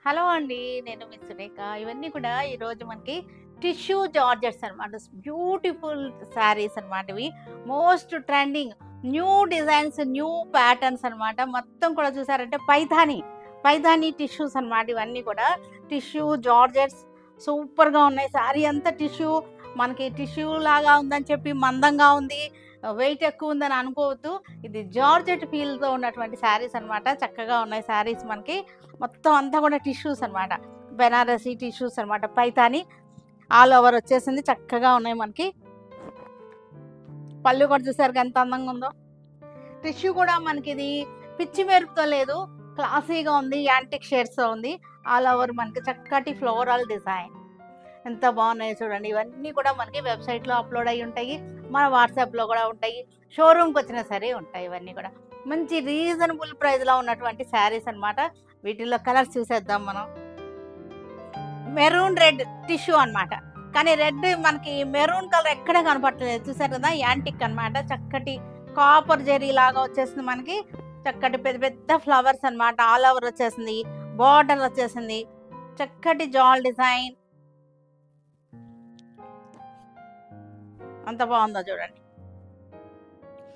Hello అండి. నేను మీ సురేఖ. ఇవన్నీ కూడా ఈరోజు మనకి టిష్యూ జార్జెట్స్ అనమాట. బ్యూటిఫుల్ శారీస్ అనమాట ఇవి. Most trending new designs, new patterns అనమాట. మొత్తం కూడా చూసారంటే పైథానీ టిష్యూస్ అనమాట. ఇవన్నీ కూడా టిష్యూ జార్జెట్స్ సూపర్‌గా ఉన్నాయి. శారీ అంతా టిష్యూ మనకి టిష్యూ లాగా ఉందని చెప్పి మందంగా ఉంది, వెయిట్ ఎక్కువ ఉందని అనుకోవద్దు. ఇది జార్జెట్ ఫీల్‌తో ఉన్నటువంటి శారీస్ అనమాట. చక్కగా ఉన్నాయి శారీస్ మనకి. మొత్తం అంతా కూడా టిష్యూస్ అనమాట. బెనారసీ టిష్యూస్ అనమాట. పైతాని ఆల్ ఓవర్ వచ్చేసింది. చక్కగా ఉన్నాయి మనకి. పళ్ళు కూడా చూసారుగా ఎంత అందంగా ఉందో. టిష్యూ కూడా మనకి ఇది పిచ్చి మెరుపుతో లేదు, క్లాసీగా ఉంది. యాంటిక్ షేడ్స్తో ఉంది. ఆల్ ఓవర్ మనకి చక్కటి ఫ్లోరల్ డిజైన్. ఎంత బాగున్నాయో చూడండి. ఇవన్నీ కూడా మనకి వెబ్సైట్లో అప్లోడ్ అయ్యి ఉంటాయి, మన వాట్సాప్లో కూడా ఉంటాయి, షోరూమ్కి వచ్చినా సరే ఉంటాయి. ఇవన్నీ కూడా మంచి రీజనబుల్ ప్రైస్లో ఉన్నటువంటి శారీస్ అనమాట. వీటిల్లో కలర్స్ చూసేద్దాం మనం. మెరూన్ రెడ్ టిష్యూ అనమాట. కానీ రెడ్ మనకి మెరూన్ కలర్ ఎక్కడ కనపడలేదు. చూసారు కదా, యాంటిక్ అనమాట. చక్కటి కాపర్ జెరీ లాగా వచ్చేసింది మనకి. చక్కటి పెద్ద పెద్ద ఫ్లవర్స్ అనమాట. ఆల్ ఓవర్ వచ్చేసింది, బార్డర్ వచ్చేసింది, చక్కటి జాల్ డిజైన్. అంత బాగుందో చూడండి.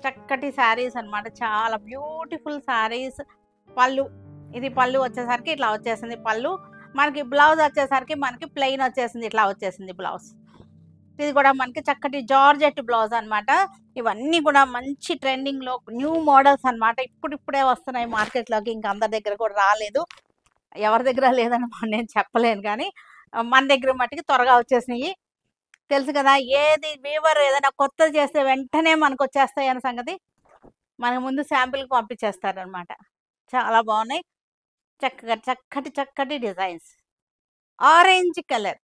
చక్కటి శారీస్ అనమాట. చాలా బ్యూటిఫుల్ శారీస్. పళ్ళు, ఇది పళ్ళు వచ్చేసరికి ఇట్లా వచ్చేసింది. పళ్ళు మనకి బ్లౌజ్ వచ్చేసరికి మనకి ప్లెయిన్ వచ్చేసింది. ఇట్లా వచ్చేసింది బ్లౌజ్. ఇది కూడా మనకి చక్కటి జార్జెట్ బ్లౌజ్ అనమాట. ఇవన్నీ కూడా మంచి ట్రెండింగ్లో న్యూ మోడల్స్ అనమాట. ఇప్పుడిప్పుడే వస్తున్నాయి మార్కెట్లోకి. ఇంకా అందరి దగ్గర కూడా రాలేదు. ఎవరి దగ్గర లేదని నేను చెప్పలేను, కానీ మన దగ్గర మట్టుకి త్వరగా వచ్చేసినాయి. తెలుసు కదా, ఏది వీవర్ ఏదైనా కొత్తది చేస్తే వెంటనే మనకు వచ్చేస్తాయి అనే సంగతి. మనకు ముందు శాంపిల్కి పంపించేస్తారనమాట. చాలా బాగున్నాయి. చక్కగా చక్కటి designs. Orange colour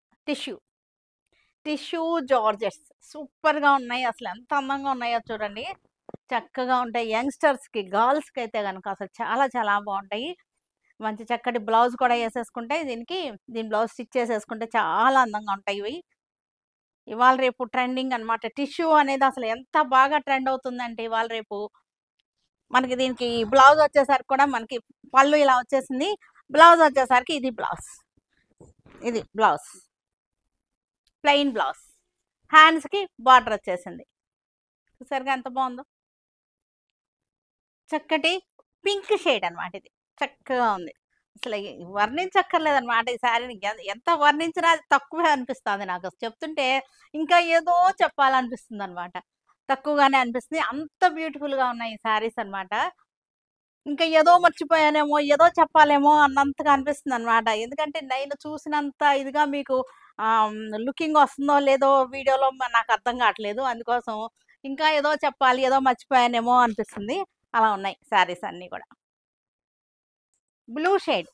tissue georgettes సూపర్గా ఉన్నాయి. అసలు ఎంత అందంగా ఉన్నాయో చూడండి. చక్కగా ఉంటాయి. యంగ్స్టర్స్కి, గర్ల్స్కి అయితే కనుక అసలు చాలా చాలా బాగుంటాయి. మంచి చక్కటి బ్లౌజ్ కూడా వేసేసుకుంటే దీని బ్లౌజ్ స్టిచ్ చేసేసుకుంటే చాలా అందంగా ఉంటాయి ఇవి. ఇవాళ రేపు ట్రెండింగ్ అనమాట. టిష్యూ అనేది అసలు ఎంత బాగా ట్రెండ్ అవుతుందంటే ఇవాళ రేపు మనకి దీనికి బ్లౌజ్ వచ్చేసరికి కూడా మనకి పళ్ళు ఇలా వచ్చేసింది. బ్లౌజ్ వచ్చేసరికి ఇది బ్లౌజ్ ప్లెయిన్ బ్లౌజ్. హ్యాండ్స్కి బార్డర్ వచ్చేసింది. చూసారుగా ఎంత బాగుందో. చక్కటి పింక్ షేడ్ అనమాట. ఇది చక్కగా ఉంది. అసలు వర్ణించక్కర్లేదన్నమాట ఈ శారీని. ఎంత వర్ణించినా అది తక్కువే అనిపిస్తుంది నాకు. చెప్తుంటే ఇంకా ఏదో చెప్పాలనిపిస్తుంది అనమాట. తక్కువగానే అనిపిస్తుంది. అంత బ్యూటిఫుల్గా ఉన్నాయి ఈ శారీస్ అనమాట. ఇంకా ఏదో మర్చిపోయానేమో, ఏదో చెప్పాలేమో అన్నంతగా అనిపిస్తుంది అనమాట. ఎందుకంటే నేను చూసినంత ఇదిగా మీకు లుకింగ్ వస్తుందో లేదో వీడియోలో నాకు అర్థం కావట్లేదు. అందుకోసం ఇంకా ఏదో చెప్పాలి, ఏదో మర్చిపోయానేమో అనిపిస్తుంది. అలా ఉన్నాయి శారీస్ అన్నీ కూడా. Blue shade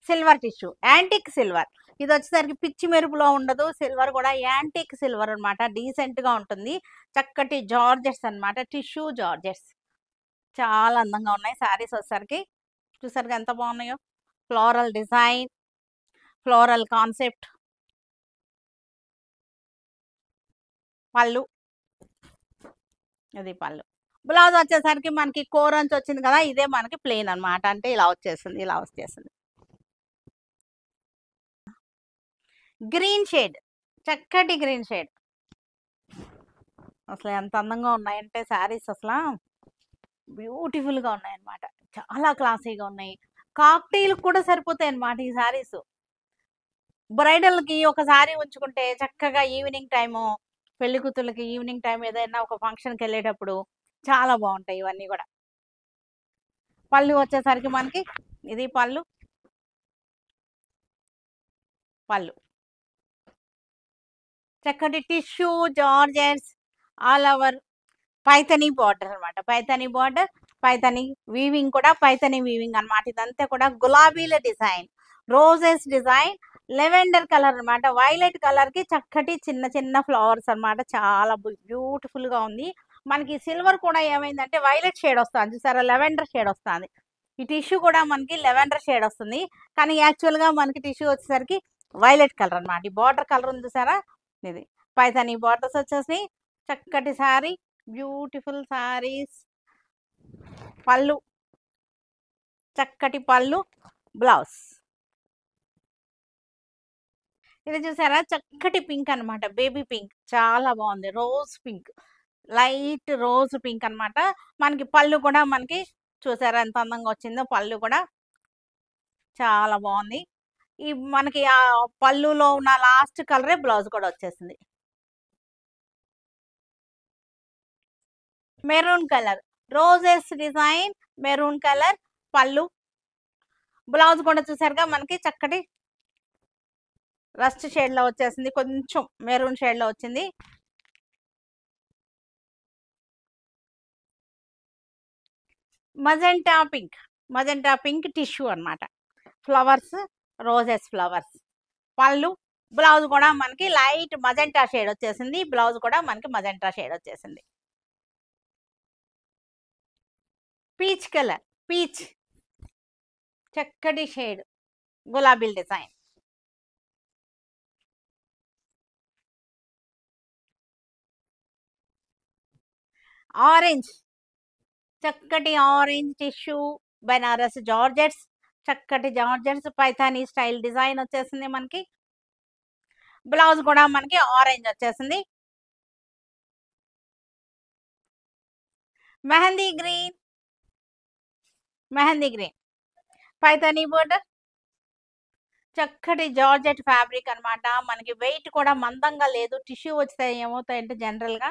silver tissue, antique silver. ఇది వచ్చేసరికి పిచ్చి మెరుపులో ఉండదు. సిల్వర్ కూడా యాంటిక్ సిల్వర్ అనమాట. డీసెంట్గా ఉంటుంది. చక్కటి జార్జెట్స్ అనమాట. టిష్యూ జార్జెట్స్ చాలా అందంగా ఉన్నాయి శారీస్ వచ్చేసరికి. చూసారుగా ఎంత బాగున్నాయో. Floral design, floral concept. పళ్ళు, ఇది పళ్ళు. బ్లౌజ్ వచ్చేసరికి మనకి కోరంచి వచ్చింది కదా, ఇదే మనకి ప్లెయిన్ అనమాట. అంటే ఇలా వచ్చేసింది. గ్రీన్ షేడ్, చక్కటి గ్రీన్ షేడ్. అసలు ఎంత అందంగా ఉన్నాయంటే శారీస్ అసలు బ్యూటిఫుల్గా ఉన్నాయన్నమాట. చాలా క్లాసీగా ఉన్నాయి. కాక్టైల్ కూడా సరిపోతాయి అన్నమాట ఈ శారీస్. బ్రైడల్కి ఒక శారీ ఉంచుకుంటే చక్కగా ఈవినింగ్ టైము, పెళ్లి కూతుళ్ళకి ఈవినింగ్ టైం ఏదైనా ఒక ఫంక్షన్కి వెళ్ళేటప్పుడు చాలా బాగుంటాయి ఇవన్నీ కూడా. పళ్ళు వచ్చేసరికి మనకి ఇది పళ్ళు చక్కటి tissue georgettes all over. Paithani border అనమాట. పైథనీ వీవింగ్ కూడా పైథనీ వీవింగ్ అనమాట. ఇదంతా కూడా గులాబీల design, roses design, lavender colour అనమాట. వైలెట్ కలర్ కి చక్కటి చిన్న చిన్న ఫ్లవర్స్ అనమాట. చాలా బ్యూటిఫుల్ గా ఉంది. మనకి సిల్వర్ కూడా ఏమైందంటే వైలెట్ షేడ్ వస్తుంది చూసారా, లెవెండర్ షేడ్ వస్తుంది. ఈ టిష్యూ కూడా మనకి లెవెండర్ షేడ్ వస్తుంది, కానీ యాక్చువల్ గా మనకి టిష్యూ వచ్చేసరికి వైలెట్ కలర్ అనమాట. ఈ బార్డర్ కలర్ ఉంది చూసారా, ఇది పైథనీ బార్డర్స్ వచ్చేసి. చక్కటి శారీ, బ్యూటిఫుల్ శారీస్. పళ్ళు, చక్కటి పళ్ళు, బ్లౌజ్. ఇది చూసారా చక్కటి పింక్ అన్నమాట. బేబీ పింక్ చాలా బాగుంది. Rose pink, light rose pink అన్నమాట. మనకి పళ్ళు కూడా మనకి చూసారా ఎంత అందంగా వచ్చిందో పళ్ళు కూడా చాలా బాగుంది. ఈ మనకి ఆ పళ్ళులో ఉన్న లాస్ట్ కలరే బ్లౌజ్ కూడా వచ్చేసింది. Maroon colour, roses design, maroon colour పళ్ళు. బ్లౌజ్ కూడా చూసారుగా మనకి చక్కటి రస్ట్ షేడ్ లో వచ్చేసింది. కొంచెం మెరూన్ షేడ్ లో వచ్చింది. మజెంటా పింక్ టిష్యూ అన్నమాట. Flowers, roses flowers. పళ్ళు, బ్లౌజ్ కూడా మనకి లైట్ మజెంటా షేడ్ వచ్చేసింది. బ్లౌజ్ కూడా మనకి మజెంటా షేడ్ వచ్చేసింది. పీచ్ కలర్, పీచ్ చక్కటి షేడ్, గులాబీల డిజైన్. ఆరెంజ్, చక్కటి ఆరెంజ్ టిష్యూ, బెనారస్ జార్జెట్స్, చక్కటి జార్జెట్స్ పైథానీ స్టైల్ డిజైన్ వచ్చేసింది మనకి. బ్లౌజ్ కూడా మనకి ఆరెంజ్ వచ్చేసింది. మెహందీ గ్రీన్, పైథానీ బోర్డర్, చక్కటి జార్జెట్ ఫ్యాబ్రిక్ అన్నమాట. మనకి వెయిట్ కూడా మందంగా లేదు. టిష్యూ వస్తే ఏమవుతాయంటే జనరల్ గా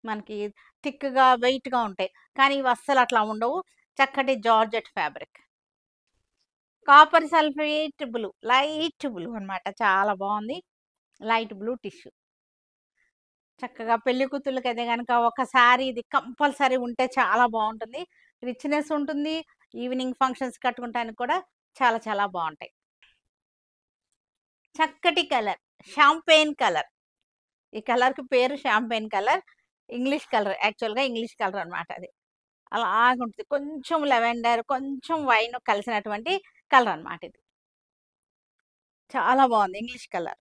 మనకి థిక్ గా వెయిట్ గా ఉంటాయి, కానీ ఇవి అస్సలు అట్లా ఉండవు. చక్కటి georgette fabric. Copper sulphate blue, light blue అన్నమాట. చాలా బాగుంది. Light blue tissue. చక్కగా పెళ్లి కూతుళ్ళకి అయితే కనుక ఒకసారి ఇది కంపల్సరీ ఉంటే చాలా బాగుంటుంది. రిచ్నెస్ ఉంటుంది. ఈవినింగ్ ఫంక్షన్స్ కట్టుకుంటానికి కూడా చాలా చాలా బాగుంటాయి. చక్కటి కలర్, షాంపెయిన్ కలర్. ఈ కలర్ కి పేరు champagne colour. English colour, actual గా ఇంగ్లీష్ కలర్ అన్నమాట అది. అలాగుంటుంది. కొంచెం లెవెండర్, కొంచెం వైన్ కలిసినటువంటి కలర్ అన్నమాట ఇది. చాలా బాగుంది ఇంగ్లీష్ కలర్.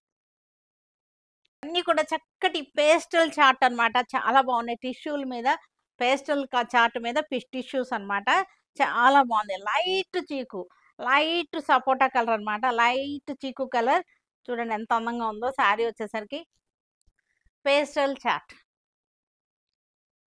అన్ని కూడా చక్కటి పేస్టల్ చార్ట్ అన్నమాట. చాలా బాగున్నాయి. టిష్యూల మీద పేస్టల్ చార్ట్ మీద టిష్యూస్ అన్నమాట. చాలా బాగుంది. లైట్ చీకు, లైట్ సపోటా కలర్ అన్నమాట. లైట్ చీకు కలర్. చూడండి ఎంత అందంగా ఉందో శారీ వచ్చేసరికి. Pastel chart.